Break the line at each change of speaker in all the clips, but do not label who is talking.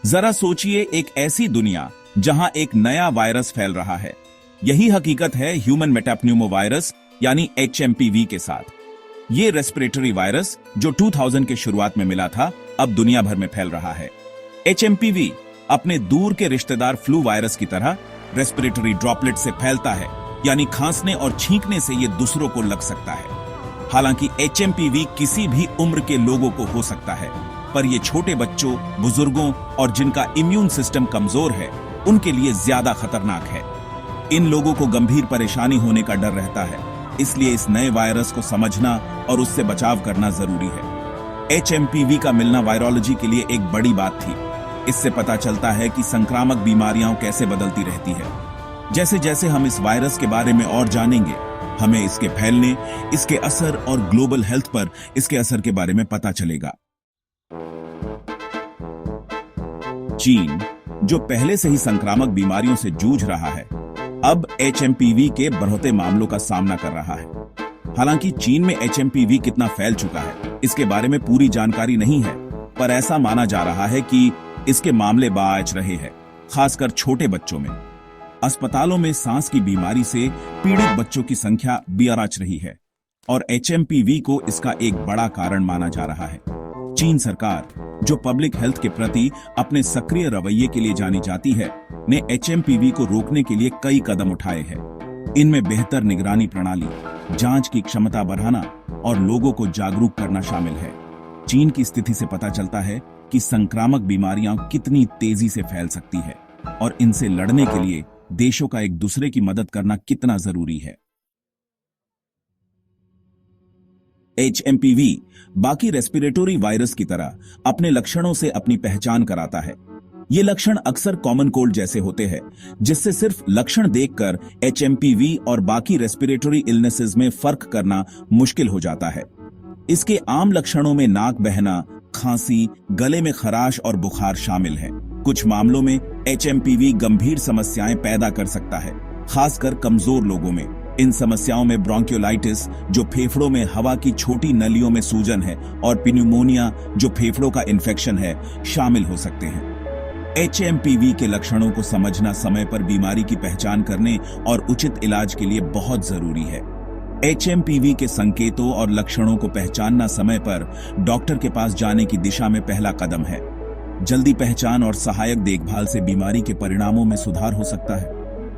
जरा सोचिए, एक ऐसी दुनिया जहां एक नया वायरस फैल रहा है। यही हकीकत है ह्यूमन मेटाप्न्यूमोवायरस यानी HMPV के साथ। ये रेस्पिरेटरी वायरस जो 2000 के शुरुआत में मिला था, अब दुनिया भर में फैल रहा है। HMPV अपने दूर के रिश्तेदार फ्लू वायरस की तरह रेस्पिरेटरी ड्रॉपलेट से फैलता है, यानी खांसने और छींकने से ये दूसरों को लग सकता है। हालांकि HMPV किसी भी उम्र के लोगों को हो सकता है, पर ये छोटे बच्चों, बुजुर्गों और जिनका इम्यून सिस्टम कमजोर है, उनके लिए ज्यादा खतरनाक है। इन लोगों को गंभीर परेशानी होने का डर रहता है, इसलिए इस नए वायरस को समझना और उससे बचाव करना जरूरी है। HMPV का मिलना वायरोलॉजी के लिए एक बड़ी बात थी। इससे पता चलता है कि संक्रामक बीमारियां कैसे बदलती रहती है। जैसे जैसे हम इस वायरस के बारे में और जानेंगे, हमें इसके फैलने, इसके असर और ग्लोबल हेल्थ पर इसके असर के बारे में पता चलेगा। चीन, जो पहले से ही संक्रामक बीमारियों से जूझ रहा है, अब HMPV के बढ़ते मामलों का सामना कर रहा है। हालांकि चीन में HMPV कितना फैल चुका है, इसके बारे में पूरी जानकारी नहीं है, पर ऐसा माना जा रहा है कि इसके मामले बाज रहे हैं, खासकर छोटे बच्चों में। अस्पतालों में सांस की बीमारी से पीड़ित बच्चों की संख्या बढ़ रही है और HMPV को इसका एक बड़ा कारण माना जा रहा है। चीन सरकार, जो पब्लिक हेल्थ के प्रति अपने सक्रिय रवैये के लिए जानी जाती है, ने HMPV को रोकने के लिए कई कदम उठाए हैं। इनमें बेहतर निगरानी प्रणाली, जांच की क्षमता बढ़ाना और लोगों को जागरूक करना शामिल है। चीन की स्थिति से पता चलता है कि संक्रामक बीमारियां कितनी तेजी से फैल सकती है और इनसे लड़ने के लिए देशों का एक दूसरे की मदद करना कितना जरूरी है। HMPV बाकी रेस्पिरेटरी वायरस की तरह अपने लक्षणों से अपनी पहचान कराता है। ये लक्षण अक्सर कॉमन कोल्ड जैसे होते हैं, जिससे सिर्फ लक्षण देखकर HMPV और बाकी रेस्पिरेटरी इलनेसेस में फर्क करना मुश्किल हो जाता है। इसके आम लक्षणों में नाक बहना, खांसी, गले में खराश और बुखार शामिल है। कुछ मामलों में HMPV गंभीर समस्याएं पैदा कर सकता है, खासकर कमजोर लोगों में। इन समस्याओं में ब्रोंकियोलाइटिस, जो फेफड़ों में हवा की छोटी नलियों में सूजन है, और प्न्यूमोनिया, जो फेफड़ों का इन्फेक्शन है, शामिल हो सकते हैं। HMPV के लक्षणों को समझना समय पर बीमारी की पहचान करने और उचित इलाज के लिए बहुत जरूरी है। HMPV के संकेतों और लक्षणों को पहचानना समय पर डॉक्टर के पास जाने की दिशा में पहला कदम है। जल्दी पहचान और सहायक देखभाल से बीमारी के परिणामों में सुधार हो सकता है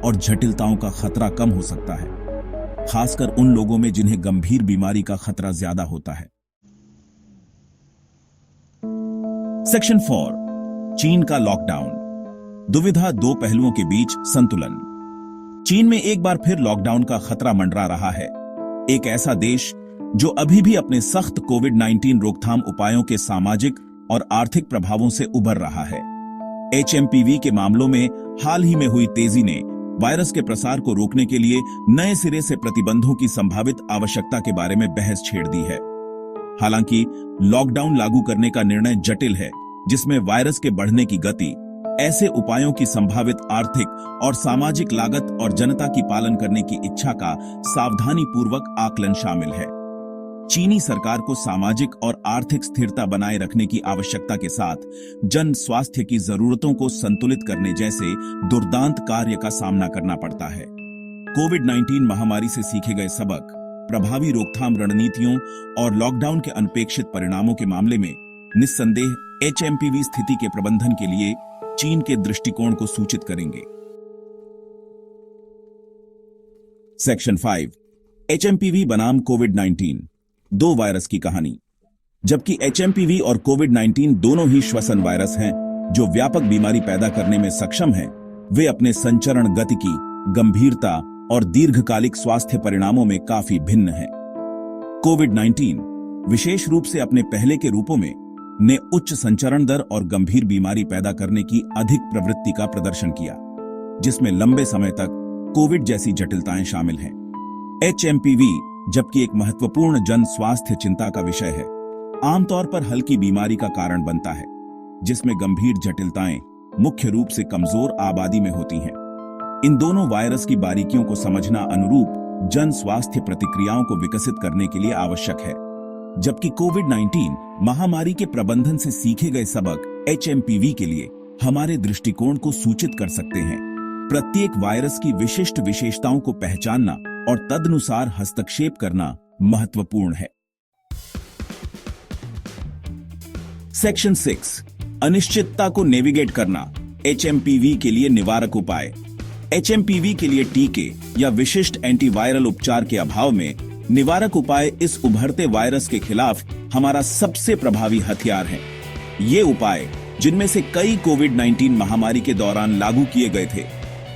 और जटिलताओं का खतरा कम हो सकता है, खासकर उन लोगों में जिन्हें गंभीर बीमारी का खतरा ज्यादा होता है। सेक्शन 4, चीन का लॉकडाउन। दुविधा, दो पहलुओं के बीच संतुलन। चीन में एक बार फिर लॉकडाउन का खतरा मंडरा रहा है। एक ऐसा देश जो अभी भी अपने सख्त कोविड-19 रोकथाम उपायों के सामाजिक और आर्थिक प्रभावों से उबर रहा है। HMPV के मामलों में हाल ही में हुई तेजी ने वायरस के प्रसार को रोकने के लिए नए सिरे से प्रतिबंधों की संभावित आवश्यकता के बारे में बहस छेड़ दी है। हालांकि लॉकडाउन लागू करने का निर्णय जटिल है, जिसमें वायरस के बढ़ने की गति, ऐसे उपायों की संभावित आर्थिक और सामाजिक लागत और जनता की पालन करने की इच्छा का सावधानीपूर्वक आकलन शामिल है। चीनी सरकार को सामाजिक और आर्थिक स्थिरता बनाए रखने की आवश्यकता के साथ जन स्वास्थ्य की जरूरतों को संतुलित करने जैसे दुर्दांत कार्य का सामना करना पड़ता है। कोविड-19 महामारी से सीखे गए सबक, प्रभावी रोकथाम रणनीतियों और लॉकडाउन के अनपेक्षित परिणामों के मामले में निस्संदेह HMPV स्थिति के प्रबंधन के लिए चीन के दृष्टिकोण को सूचित करेंगे। सेक्शन 5, HMPV बनाम कोविड-19, दो वायरस की कहानी। जबकि HMPV और कोविड-19 दोनों ही श्वसन वायरस हैं जो व्यापक बीमारी पैदा करने में सक्षम हैं, वे अपने संचरण गतिकी, गंभीरता और दीर्घकालिक स्वास्थ्य परिणामों में काफी भिन्न हैं। कोविड-19 विशेष रूप से अपने पहले के रूपों में ने उच्च संचरण दर और गंभीर बीमारी पैदा करने की अधिक प्रवृत्ति का प्रदर्शन किया, जिसमें लंबे समय तक कोविड जैसी जटिलताएं शामिल हैं। HMPV, जबकि एक महत्वपूर्ण जन स्वास्थ्य चिंता का विषय है, आमतौर पर हल्की बीमारी का कारण बनता है, जिसमें गंभीर जटिलताएं मुख्य रूप से कमजोर आबादी में होती हैं। इन दोनों वायरस की बारीकियों को समझना अनुरूप जन स्वास्थ्य प्रतिक्रियाओं को विकसित करने के लिए आवश्यक है। जबकि कोविड-19 महामारी के प्रबंधन से सीखे गए सबक HMPV के लिए हमारे दृष्टिकोण को सूचित कर सकते हैं। प्रत्येक वायरस की विशिष्ट विशेषताओं को पहचानना और तदनुसार हस्तक्षेप करना महत्वपूर्ण है। सेक्शन 6, अनिश्चितता को नेविगेट करना। HMPV के लिए निवारक उपाय। HMPV के लिए टीके या विशिष्ट एंटीवायरल उपचार के अभाव में निवारक उपाय इस उभरते वायरस के खिलाफ हमारा सबसे प्रभावी हथियार है। ये उपाय, जिनमें से कई कोविड-19 महामारी के दौरान लागू किए गए थे,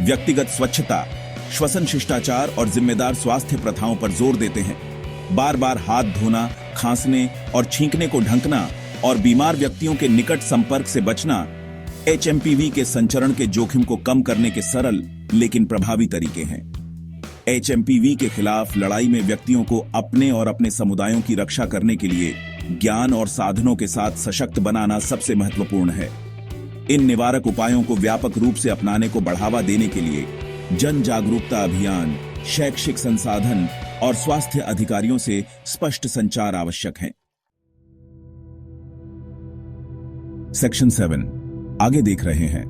व्यक्तिगत स्वच्छता, श्वसन शिष्टाचार और जिम्मेदार स्वास्थ्य प्रथाओं पर जोर देते हैं। बार बार हाथ धोना, खांसने और छींकने को ढंकना और बीमार व्यक्तियों के निकट संपर्क से बचना HMPV के संचरण के जोखिम को कम करने के सरल लेकिन प्रभावी तरीके हैं। HMPV के खिलाफ लड़ाई में व्यक्तियों को अपने और अपने समुदायों की रक्षा करने के लिए ज्ञान और साधनों के साथ सशक्त बनाना सबसे महत्वपूर्ण है। इन निवारक उपायों को व्यापक रूप से अपनाने को बढ़ावा देने के लिए जन जागरूकता अभियान, शैक्षिक संसाधन और स्वास्थ्य अधिकारियों से स्पष्ट संचार आवश्यक है। सेक्शन 7, आगे देख रहे हैं,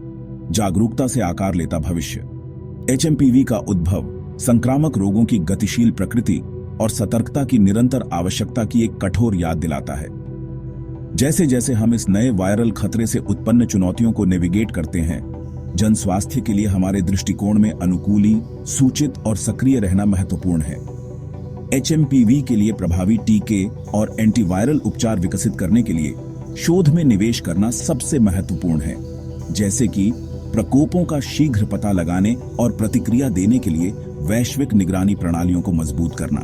जागरूकता से आकार लेता भविष्य। HMPV का उद्भव संक्रामक रोगों की गतिशील प्रकृति और सतर्कता की निरंतर आवश्यकता की एक कठोर याद दिलाता है। जैसे जैसे हम इस नए वायरल खतरे से उत्पन्न चुनौतियों को नेविगेट करते हैं, जन स्वास्थ्य के लिए हमारे दृष्टिकोण में अनुकूली, सूचित और सक्रिय रहना महत्वपूर्ण है। HMPV के लिए प्रभावी टीके और एंटीवायरल उपचार विकसित करने के लिए शोध में निवेश करना सबसे महत्वपूर्ण है, जैसे कि प्रकोपों का शीघ्र पता लगाने और प्रतिक्रिया देने के लिए वैश्विक निगरानी प्रणालियों को मजबूत करना।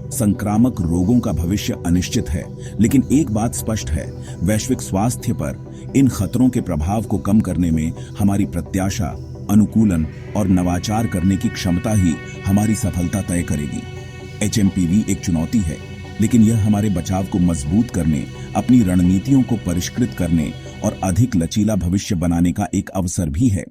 संक्रामक रोगों का भविष्य अनिश्चित है, लेकिन एक बात स्पष्ट है, वैश्विक स्वास्थ्य पर इन खतरों के प्रभाव को कम करने में हमारी प्रत्याशा, अनुकूलन और नवाचार करने की क्षमता ही हमारी सफलता तय करेगी। HMPV एक चुनौती है, लेकिन यह हमारे बचाव को मजबूत करने, अपनी रणनीतियों को परिष्कृत करने और अधिक लचीला भविष्य बनाने का एक अवसर भी है।